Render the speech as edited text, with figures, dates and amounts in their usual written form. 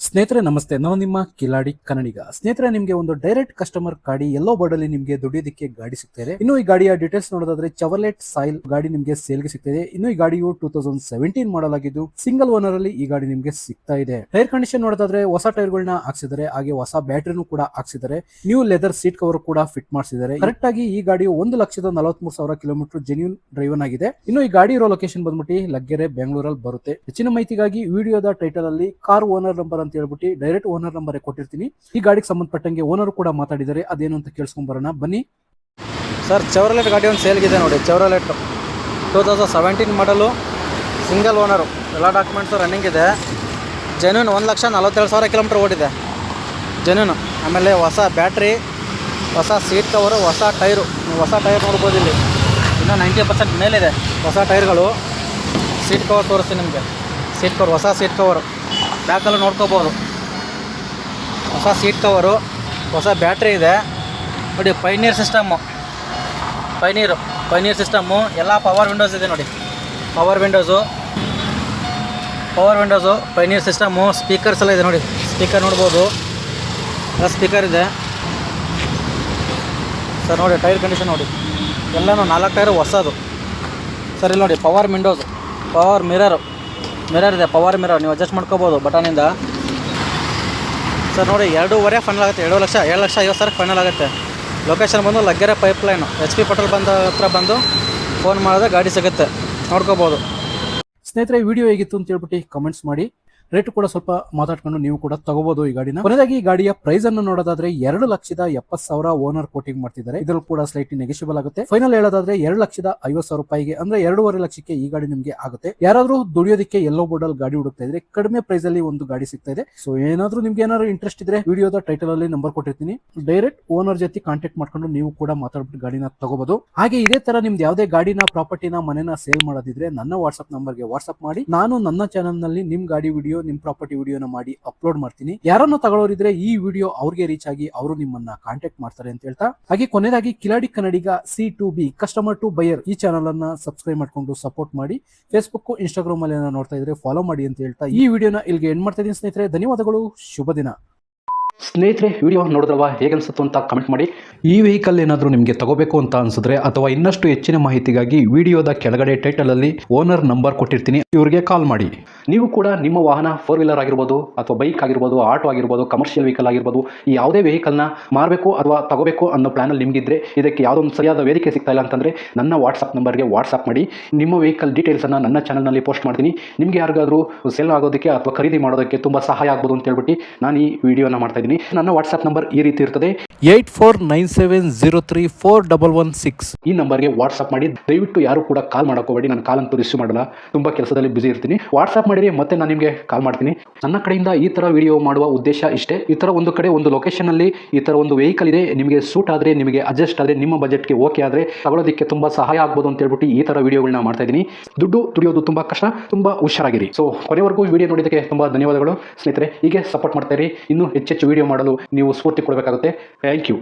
ಸ್ನೇಹಿತರೆ ನಮಸ್ತೆ, ನಾವು ನಿಮ್ಮ ಕಿಲಾಡಿ ಕನ್ನಡಿಗ. ಸ್ನೇಹಿತರೆ, ನಿಮಗೆ ಒಂದು ಡೈರೆಕ್ಟ್ ಕಸ್ಟಮರ್ ಗಾಡಿ ಯೆಲ್ಲೋ ಬೋರ್ಡ್ ಅಲ್ಲಿ ನಿಮಗೆ ದುಡಿಯೋದಕ್ಕೆ ಗಾಡಿ ಸಿಗ್ತಾ ಇದೆ. ಇನ್ನು ಈ ಗಾಡಿಯ ಡೀಟೇಲ್ಸ್ ನೋಡೋದಾದ್ರೆ ಚೆವರ್ಲೆಟ್ ಸಾಯಿಲ್ ಗಾಡಿ ನಿಮಗೆ ಸೇಲ್ಗೆ ಸಿಗ್ತಾ ಇದೆ. ಇನ್ನು ಈ ಗಾಡಿಯು 2017 ಮಾಡಲ್ ಆಗಿದ್ದು ಸಿಂಗಲ್ ಓನರ್ ಅಲ್ಲಿ ಈ ಗಾಡಿ ನಿಮಗೆ ಸಿಗ್ತಾ ಇದೆ. ಟೈರ್ ಕಂಡೀಷನ್ ನೋಡೋದಾದ್ರೆ ಹೊಸ ಟೈರ್ ಗಳನ್ನ ಹಾಕ್ಸಿದ್ದಾರೆ, ಹಾಗೆ ಹೊಸ ಬ್ಯಾಟ್ರಿನೂ ಕೂಡ ಹಾಕ್ಸಿದ್ದಾರೆ. ನ್ಯೂ ಲೆದರ್ ಸೀಟ್ ಕವರ್ ಕೂಡ ಫಿಟ್ ಮಾಡಿಸಿದ್ದಾರೆ. ಕರೆಕ್ಟ್ ಆಗಿ ಈ ಗಾಡಿಯು 1,43,000 ಕಿಲೋಮೀಟರ್ ಜೆನ್ಯೂನ್ ಡ್ರೈವನ್ ಆಗಿದೆ. ಇನ್ನು ಈ ಗಾಡಿ ಇರೋ ಲೊಕೇಶನ್ ಬಂದ್ಬಿಟ್ಟು ಲಗ್ಗೆರೆ, ಬೆಂಗಳೂರಲ್ಲಿ ಬರುತ್ತೆ. ಹೆಚ್ಚಿನ ಮಾಹಿತಿಗಾಗಿ ವಿಡಿಯೋದ ಟೈಟಲ್ ಅಲ್ಲಿ ಕಾರ್ ಓನರ್ ನಂಬರ್ ಅಂತ ಹೇಳ್ಬಿಟ್ಟು ಡೈರೆಕ್ಟ್ ಓನರ್ ನಂಬರ್ ಕೊಟ್ಟಿರ್ತೀನಿ. ಈ ಗಾಡಿಗೆ ಸಂಬಂಧಪಟ್ಟಂಗೆ ಓನರ್ ಕೂಡ ಮಾತಾಡಿದ್ದಾರೆ, ಅದೇನು ಅಂತ ಕೇಳಿಸ್ಕೊಂಡ್ ಬರೋಣ ಬನ್ನಿ. ಸರ್, ಚೆವರ್ಲೆಟ್ ಗಾಡಿ ಒಂದು ಸೇಲ್ಗಿದೆ ನೋಡಿ. ಚೆವರ್ಲೆಟ್ 2017 ಮಾಡಲು ಸಿಂಗಲ್ ಓನರು, ಎಲ್ಲ ಡಾಕ್ಯುಮೆಂಟ್ಸು ರನ್ನಿಂಗ್ ಇದೆ. ಜೆನ್ಯೂನ್ 1,47,000 ಕಿಲೋಮೀಟರ್ ಓಡಿದೆ ಜೆನ್ಯೂನು. ಆಮೇಲೆ ಹೊಸ ಬ್ಯಾಟ್ರಿ, ಹೊಸ ಸೀಟ್ ಕವರು, ಹೊಸ ಟೈರು. ನೀವು ಹೊಸ ಟೈರ್ ನೋಡ್ಬೋದು ಇಲ್ಲಿ, ಇನ್ನೂ 90% ಮೇಲಿದೆ ಹೊಸ ಟೈರ್ಗಳು. ಸೀಟ್ ಕವರ್ ತೋರಿಸ್ತೀನಿ ನಿಮಗೆ. ಸೀಟ್ ಕವರ್, ಹೊಸ ಸೀಟ್ ಕವರು, ಬ್ಯಾಕಲ್ಲೂ ನೋಡ್ಕೋಬೋದು. ಹೊಸ ಸೀಟ್ ಕವರು, ಹೊಸ ಬ್ಯಾಟ್ರಿ ಇದೆ ನೋಡಿ. Pioneer system, Pioneer system. ಎಲ್ಲ ಪವರ್ ವಿಂಡೋಸ್ ಇದೆ ನೋಡಿ. Power windows, Pioneer system. Speakers ಎಲ್ಲ ಇದೆ ನೋಡಿ. ಸ್ಪೀಕರ್ ನೋಡ್ಬೋದು, ಎಲ್ಲ ಸ್ಪೀಕರ್ ಇದೆ ಸರ್. ನೋಡಿ ಟೈರ್ ಕಂಡೀಷನ್ ನೋಡಿ, ಎಲ್ಲನೂ 4 ಟೈರು ಹೊಸದು ಸರ್. ಇಲ್ಲಿ ನೋಡಿ ಪವರ್ ವಿಂಡೋಸು, ಪವರ್ ಮಿರರ್ ಇದೆ. ಪವರ್ ಮಿರರ್ ನೀವು ಅಡ್ಜಸ್ಟ್ ಮಾಡ್ಕೋಬೋದು ಬಟನಿಂದ ಸರ್. ನೋಡಿ 2.5 ಫೈನಲ್ ಆಗುತ್ತೆ. 7,50,000 ಫೈನಲ್ ಆಗುತ್ತೆ. ಲೊಕೇಶನ್ ಬಂದು ಲಗ್ಗೆರೆ ಪೈಪ್ಲೈನು, HP ಪೆಟ್ರೋಲ್ ಬಂದ ಹತ್ರ ಬಂದು ಫೋನ್ ಮಾಡಿದ್ರೆ ಗಾಡಿ ಸಿಗುತ್ತೆ, ನೋಡ್ಕೋಬೋದು. ಸ್ನೇಹಿತರೆ, ವಿಡಿಯೋ ಹೇಗಿತ್ತು ಅಂತ ಹೇಳ್ಬಿಟ್ಟು ಕಮೆಂಟ್ಸ್ ಮಾಡಿ. ರೇಟ್ ಕೂಡ ಸ್ವಲ್ಪ ಮಾತಾಡ್ಕೊಂಡು ನೀವು ಕೂಡ ತಗೋಬಹುದು ಈ ಗಾಡಿನ. ಕೊನೆಯದಾಗಿ ಈ ಗಾಡಿಯ ಪ್ರೈಸ್ ಅನ್ನು ನೋಡೋದಾದ್ರೆ 2,70,000 ಓನರ್ ಕೋಟಿಂಗ್ ಮಾಡ್ತಿದ್ದಾರೆ. ಇದ್ರಲ್ಲಿ ಕೂಡ ಸ್ಲೈಟ್ಲಿ ನೆಗೆಷಿಬಲ್ ಆಗುತ್ತೆ. ಫೈನಲ್ ಹೇಳೋದಾದ್ರೆ 2,50,000 ರೂಪಾಯಿಗೆ, ಅಂದ್ರೆ 2.5 ಲಕ್ಷಕ್ಕೆ ಈ ಗಾಡಿ ನಿಮಗೆ ಆಗುತ್ತೆ. ಯಾರಾದ್ರೂ ದುಡಿಯೋದಕ್ಕೆ ಯೆಲ್ಲೋ ಬೋರ್ಡ್ ಅಲ್ಲಿ ಗಾಡಿ ಹುಡುಕ್ತಾ ಇದ್ರೆ ಕಡಿಮೆ ಪ್ರೈಸ್ ಅಲ್ಲಿ ಒಂದು ಗಾಡಿ ಸಿಗ್ತಾ ಇದೆ. ಸೊ ಏನಾದ್ರೂ ನಿಮ್ಗೆ ಏನಾದ್ರು ಇಂಟ್ರೆಸ್ಟ್ ಇದ್ರೆ ವಿಡಿಯೋದ ಟೈಟಲ್ ಅಲ್ಲಿ ನಂಬರ್ ಕೊಟ್ಟಿರ್ತೀನಿ. ಡೈರೆಕ್ಟ್ ಓನರ್ ಜೊತೆ ಕಾಂಟ್ಯಾಕ್ಟ್ ಮಾಡ್ಕೊಂಡು ನೀವು ಕೂಡ ಮಾತಾಡ್ಬಿಟ್ಟು ಗಾಡಿನ ತಗೋಬಹುದು. ಹಾಗೆ ಇದೇ ತರ ನಿಮ್ದು ಯಾವುದೇ ಗಾಡಿನ, ಪ್ರಾಪರ್ಟಿನ, ಮನೆನ ಸೇಲ್ ಮಾಡೋದಿದ್ರೆ ನನ್ನ ವಾಟ್ಸ್ಆಪ್ ನಂಬರ್ಗೆ ವಾಟ್ಸ್ಆಪ್ ಮಾಡಿ. ನಾನು ನನ್ನ ಚಾನಲ್ ನಲ್ಲಿ ನಿಮ್ ಗಾಡಿ ವಿಡಿಯೋ, ನಿಮ್ ಪ್ರಾಪರ್ಟಿ ವಿಡಿಯೋನ ಮಾಡಿ ಅಪ್ಲೋಡ್ ಮಾಡ್ತೀನಿ. ಯಾರನ್ನು ತಗೊಳ್ಳೋರಿದ್ರೆ ಈ ವಿಡಿಯೋ ಅವ್ರಿಗೆ ರೀಚ್ ಆಗಿ ಅವರು ನಿಮ್ಮನ್ನ ಕಾಂಟ್ಯಾಕ್ಟ್ ಮಾಡ್ತಾರೆ ಅಂತ ಹೇಳ್ತಾ, ಹಾಗೆ ಕೊನೆಯದಾಗಿ ಕಿಲಾಡಿ ಕನ್ನಡಿಗ C2B ಕಸ್ಟಮರ್ ಟು ಬಯರ್ ಈ ಚಾನಲ್ ಅನ್ನ ಸಬ್ಸ್ಕ್ರೈಬ್ ಮಾಡ್ಕೊಂಡು ಸಪೋರ್ಟ್ ಮಾಡಿ. ಫೇಸ್ಬುಕ್, ಇನ್ಸ್ಟಾಗ್ರಾಮ್ ಅಲ್ಲಿ ನೋಡ್ತಾ ಇದ್ರೆ ಫಾಲೋ ಮಾಡಿ ಅಂತ ಹೇಳ್ತಾ ಈ ವಿಡಿಯೋನ ಇಲ್ಲಿಗೆ ಎಂಡ್ ಮಾಡ್ತಾ ಇದೀನಿ ಸ್ನೇಹಿತರೆ. ಧನ್ಯವಾದಗಳು, ಶುಭ ದಿನ. ಸ್ನೇಹಿತರೆ, ವಿಡಿಯೋ ನೋಡಿದ್ರಲ್ವಾ, ಹೇಗೆ ಅನ್ಸುತ್ತು ಅಂತ ಕಮೆಂಟ್ ಮಾಡಿ. ಈ ವೆಹಿಕಲ್ ಏನಾದರೂ ನಿಮಗೆ ತಗೋಬೇಕು ಅಂತ ಅನ್ಸಿದ್ರೆ ಅಥವಾ ಇನ್ನಷ್ಟು ಹೆಚ್ಚಿನ ಮಾಹಿತಿಗಾಗಿ ವಿಡಿಯೋದ ಕೆಳಗಡೆ ಟೈಟಲ್ ಅಲ್ಲಿ ಓನರ್ ನಂಬರ್ ಕೊಟ್ಟಿರ್ತೀನಿ, ಇವರಿಗೆ ಕಾಲ್ ಮಾಡಿ. ನೀವು ಕೂಡ ನಿಮ್ಮ ವಾಹನ 4 ವೀಲರ್ ಆಗಿರ್ಬೋದು, ಅಥವಾ ಬೈಕ್ ಆಗಿರ್ಬೋದು, ಆಟೋ ಆಗಿರ್ಬೋದು, ಕಮರ್ಷಿಯಲ್ ವೆಹಿಕಲ್ ಆಗಿರ್ಬೋದು, ಈ ಯಾವುದೇ ವೆಹಿಕಲ್ನ ಮಾರಬೇಕು ಅಥವಾ ತಗೋಬೇಕು ಅನ್ನೋ ಪ್ಲಾನಲ್ಲಿ ನಿಮಗಿದ್ರೆ, ಇದಕ್ಕೆ ಯಾವುದೋ ಒಂದು ಸರಿಯಾದ ವೇದಿಕೆ ಸಿಗ್ತಾ ಇಲ್ಲ ಅಂತಂದರೆ ನನ್ನ ವಾಟ್ಸಪ್ ನಂಬರ್ಗೆ ವಾಟ್ಸಪ್ ಮಾಡಿ. ನಿಮ್ಮ ವೆಹಿಕಲ್ ಡೀಟೇಲ್ಸನ್ನು ನನ್ನ ಚಾನಲ್ನಲ್ಲಿ ಪೋಸ್ಟ್ ಮಾಡ್ತೀನಿ. ನಿಮಗೆ ಯಾರಿಗಾದರೂ ಸೇಲ್ ಆಗೋದಕ್ಕೆ ಅಥವಾ ಖರೀದಿ ಮಾಡೋದಕ್ಕೆ ತುಂಬ ಸಹಾಯ ಆಗ್ಬೋದು ಅಂತ ಹೇಳ್ಬಿಟ್ಟು ನಾನು ಈ ವಿಡಿಯೋನ ಮಾಡ್ತಾ ಇದ್ದೀನಿ. ನನ್ನ ವಾಟ್ಸ್ಆಪ್ ನಂಬರ್ ಈ ರೀತಿ ಇರ್ತದೆ, 8497034116. ಈ ನಂಬರ್ಗೆ ವಾಟ್ಸ್ಆಪ್ ಮಾಡಿ. ದಯವಿಟ್ಟು ಯಾರು ಕೂಡ ಕಾಲ್ ಮಾಡೋಕೋಬೇಡಿ, ನಾನು ಕಾಲ್ ಅಂತೂ ರಿಸೀವ್ ಮಾಡಲ್ಲ, ತುಂಬ ಕೆಲಸದಲ್ಲಿ ಬಿಸಿ ಇರ್ತೀನಿ. ವಾಟ್ಸ್ಆಪ್ ಮಾಡಿರಿ, ಮತ್ತೆ ನಾನು ನಿಮಗೆ ಕಾಲ್ ಮಾಡ್ತೀನಿ. ನನ್ನ ಕಡೆಯಿಂದ ಈ ಥರ ವಿಡಿಯೋ ಮಾಡುವ ಉದ್ದೇಶ ಇಷ್ಟೇ. ಈ ಥರ ಒಂದು ಕಡೆ ಒಂದು ಲೊಕೇಶನಲ್ಲಿ ಈ ಥರ ಒಂದು ವೆಹಿಕಲ್ ಇದೆ, ನಿಮಗೆ ಸೂಟ್ ಆದರೆ, ನಿಮಗೆ ಅಡ್ಜಸ್ಟ್ ಆದರೆ, ನಿಮ್ಮ ಬಜೆಟ್ಗೆ ಓಕೆ ಆದರೆ ತಗೊಳ್ಳೋದಕ್ಕೆ ತುಂಬ ಸಹಾಯ ಆಗ್ಬೋದು ಅಂತ ಹೇಳ್ಬಿಟ್ಟು ಈ ಥರ ವಿಡಿಯೋಗಳನ್ನ ಮಾಡ್ತಾ ಇದ್ದೀನಿ. ದುಡ್ಡು ದುಡಿಯೋದು ತುಂಬ ಕಷ್ಟ, ತುಂಬ ಹುಷಾರಾಗಿರಿ. ಸೊ ಕೊನೆವರೆಗೂ ವಿಡಿಯೋ ನೋಡಿದ್ದಕ್ಕೆ ತುಂಬ ಧನ್ಯವಾದಗಳು ಸ್ನೇಹಿತರೆ. ಹೀಗೆ ಸಪೋರ್ಟ್ ಮಾಡ್ತಾ ಇರಿ. ಇನ್ನೂ ಹೆಚ್ಚೆಚ್ಚು ವಿಡಿಯೋ ಮಾಡಲು ನೀವು ಸ್ಫೂರ್ತಿ ಕೊಡಬೇಕಾಗುತ್ತೆ. Thank you.